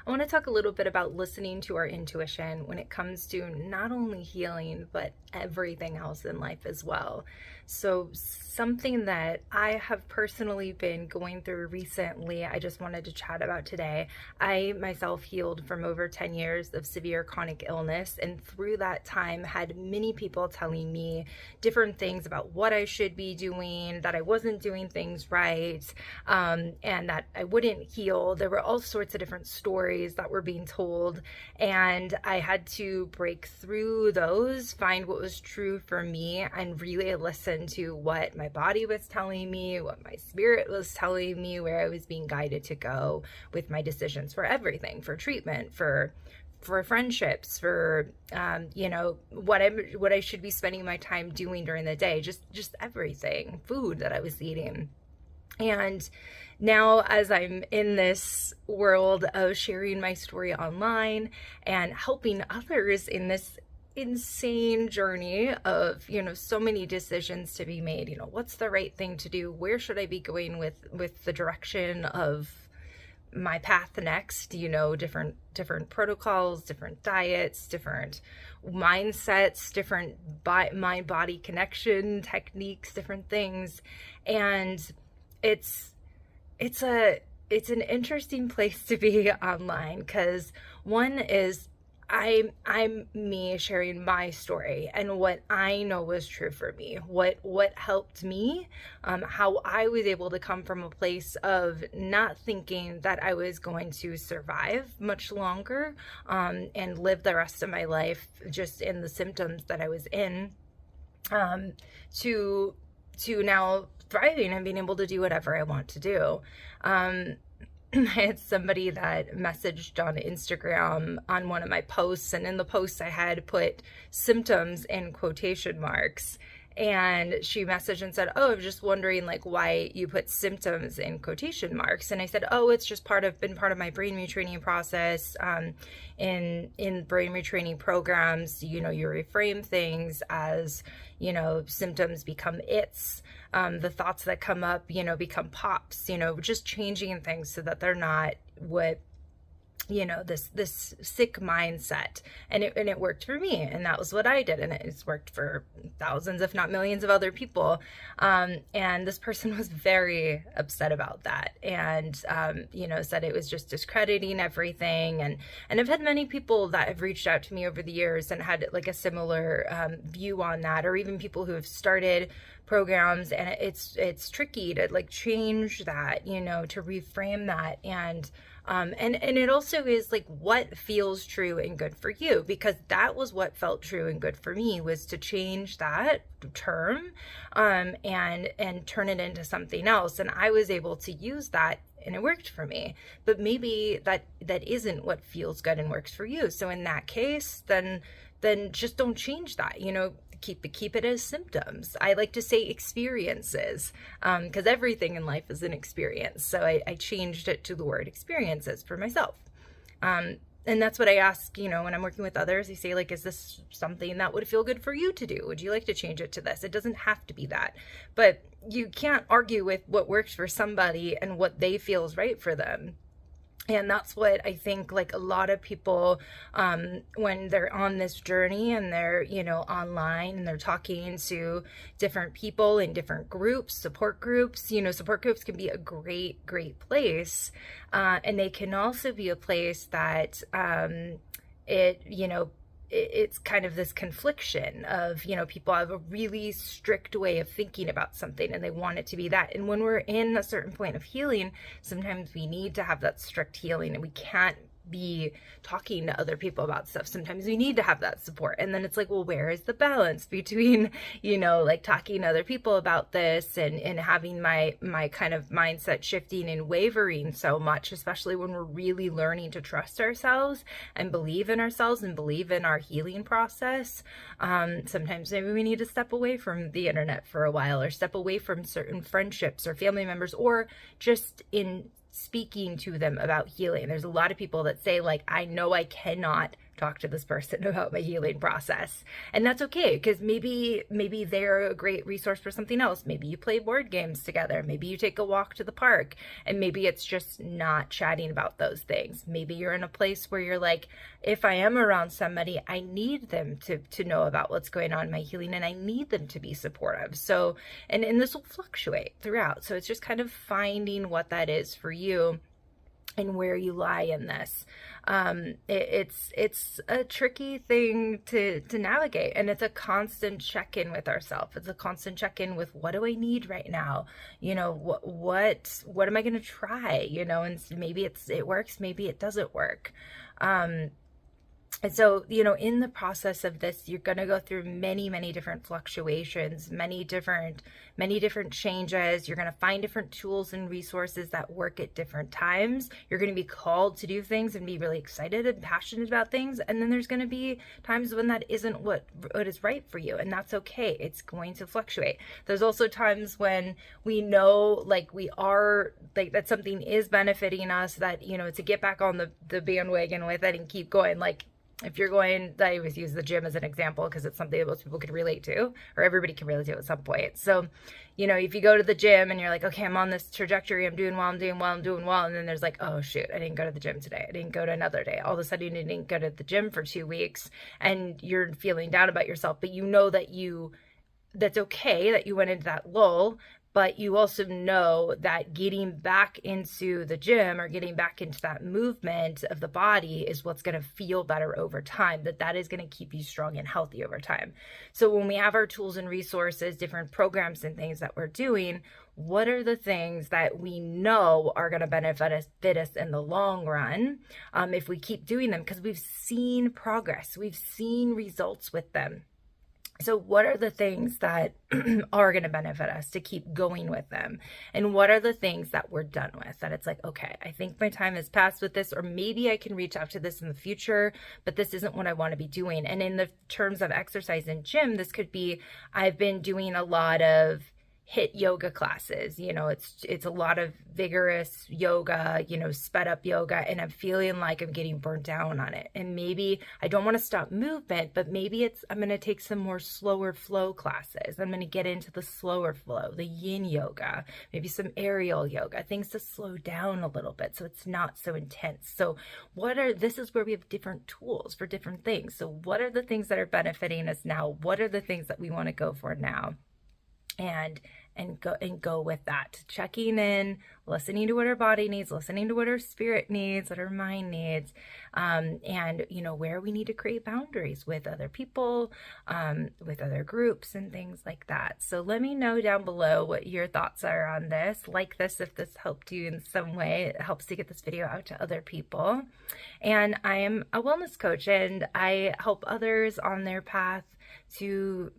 I want to talk a little bit about listening to our intuition when it comes to not only healing, but everything else in life as well. So, something that I have personally been going through recently, I just wanted to chat about today. I myself healed from over 10 years of severe chronic illness, and through that time, had many people telling me different things about what I should be doing, that I wasn't doing things right, and that I wouldn't heal. There were all sorts of different stories that were being told, and I had to break through those, find what was true for me, and really listen to what my body was telling me, what my spirit was telling me, where I was being guided to go with my decisions for everything, for treatment, for friendships, for what I should be spending my time doing during the day, just everything, food that I was eating. And now, as I'm in this world of sharing my story online and helping others in this insane journey of, so many decisions to be made, what's the right thing to do? Where should I be going with the direction of my path next? Different protocols, different diets, different mindsets, different mind body connection techniques, different things. And it's an interesting place to be online, because one is I'm me sharing my story and what I know was true for me, what helped me, how I was able to come from a place of not thinking that I was going to survive much longer, and live the rest of my life just in the symptoms that I was in, to now thriving and being able to do whatever I want to do. I had somebody that messaged on Instagram on one of my posts, and in the post I had put symptoms in quotation marks. And she messaged and said, "Oh, I was just wondering why you put symptoms in quotation marks." And I said, "Oh, it's just been part of my brain retraining process. In brain retraining programs, you reframe things as, symptoms become its. The thoughts that come up, become pops, just changing things so that they're not what, this sick mindset." And it worked for me, and that was what I did, and it's worked for thousands, if not millions, of other people. And this person was very upset about that, and said it was just discrediting everything. And I've had many people that have reached out to me over the years and had a similar view on that, or even people who have started programs, and it's tricky to change that, to reframe that. And it also is what feels true and good for you, because that was what felt true and good for me, was to change that term, and turn it into something else. And I was able to use that, and it worked for me. But maybe that isn't what feels good and works for you. So in that case, then just don't change that, keep it as symptoms. I like to say experiences, because everything in life is an experience. So I changed it to the word experiences for myself. And that's what I ask, when I'm working with others. I say, is this something that would feel good for you to do? Would you like to change it to this? It doesn't have to be that, but you can't argue with what works for somebody and what they feel is right for them. And that's what I think, a lot of people, when they're on this journey and they're, online, and they're talking to different people in different groups, support groups, support groups can be a great, great place. And they can also be a place that, it's kind of this confliction of, people have a really strict way of thinking about something and they want it to be that. And when we're in a certain point of healing, sometimes we need to have that strict healing, and we can't be talking to other people about stuff. Sometimes we need to have that support. And then it's well, where is the balance between, talking to other people about this and having my kind of mindset shifting and wavering so much, especially when we're really learning to trust ourselves and believe in ourselves and believe in our healing process. Sometimes maybe we need to step away from the internet for a while, or step away from certain friendships or family members, or just in speaking to them about healing. There's a lot of people that say, I know I cannot talk to this person about my healing process. And that's okay, because maybe they're a great resource for something else. Maybe you play board games together. Maybe you take a walk to the park, and maybe it's just not chatting about those things. Maybe you're in a place where you're like, if I am around somebody, I need them to know about what's going on in my healing, and I need them to be supportive. So, and this will fluctuate throughout. So it's just kind of finding what that is for you and where you lie in this. It's a tricky thing to navigate, and it's a constant check-in with ourselves. It's a constant check-in with, what do I need right now? You know, what am I going to try? You know, and maybe it works, maybe it doesn't work. And so, you know, in the process of this, you're going to go through many, many different fluctuations, many different changes. You're going to find different tools and resources that work at different times. You're going to be called to do things and be really excited and passionate about things. And then there's going to be times when that isn't what is right for you. And that's okay. It's going to fluctuate. There's also times when we know, like, we are, like, that something is benefiting us, that, you know, to get back on the bandwagon with it and keep going. Like, if you're going, I always use the gym as an example because it's something that most people could relate to, or everybody can relate to at some point. So, you know, if you go to the gym and you're like, okay, I'm on this trajectory, I'm doing well, I'm doing well, I'm doing well. And then there's like, oh shoot, I didn't go to the gym today. I didn't go to another day. All of a sudden you didn't go to the gym for 2 weeks and you're feeling down about yourself, but you know that that's okay that you went into that lull. But you also know that getting back into the gym or getting back into that movement of the body is what's going to feel better over time, that is going to keep you strong and healthy over time. So when we have our tools and resources, different programs and things that we're doing, what are the things that we know are going to benefit us in the long run if we keep doing them? Because we've seen progress, we've seen results with them. So what are the things that are going to benefit us to keep going with them? And what are the things that we're done with, that it's like, okay, I think my time has passed with this, or maybe I can reach out to this in the future, but this isn't what I want to be doing. And in the terms of exercise and gym, this could be, I've been doing a lot of HIIT yoga classes. You know, it's a lot of vigorous yoga, you know, sped up yoga, and I'm feeling like I'm getting burnt down on it. And maybe I don't want to stop movement, but maybe I'm going to take some more slower flow classes. I'm going to get into the slower flow, the yin yoga, maybe some aerial yoga, things to slow down a little bit so it's not so intense. So this is where we have different tools for different things. So what are the things that are benefiting us now? What are the things that we want to go for now? And go with that, checking in, listening to what our body needs, listening to what our spirit needs, what our mind needs, and, you know, where we need to create boundaries with other people, with other groups and things like that. So let me know down below what your thoughts are on this. Like this if this helped you in some way. It helps to get this video out to other people. And I am a wellness coach, and I help others on their path to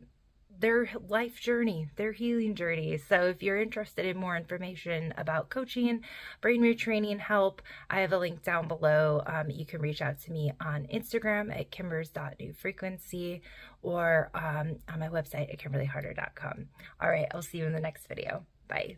their life journey, their healing journey. So if you're interested in more information about coaching, brain retraining help, I have a link down below. You can reach out to me on Instagram at kimbers.newfrequency, or on my website at kimberlyharder.com. All right, I'll see you in the next video. Bye.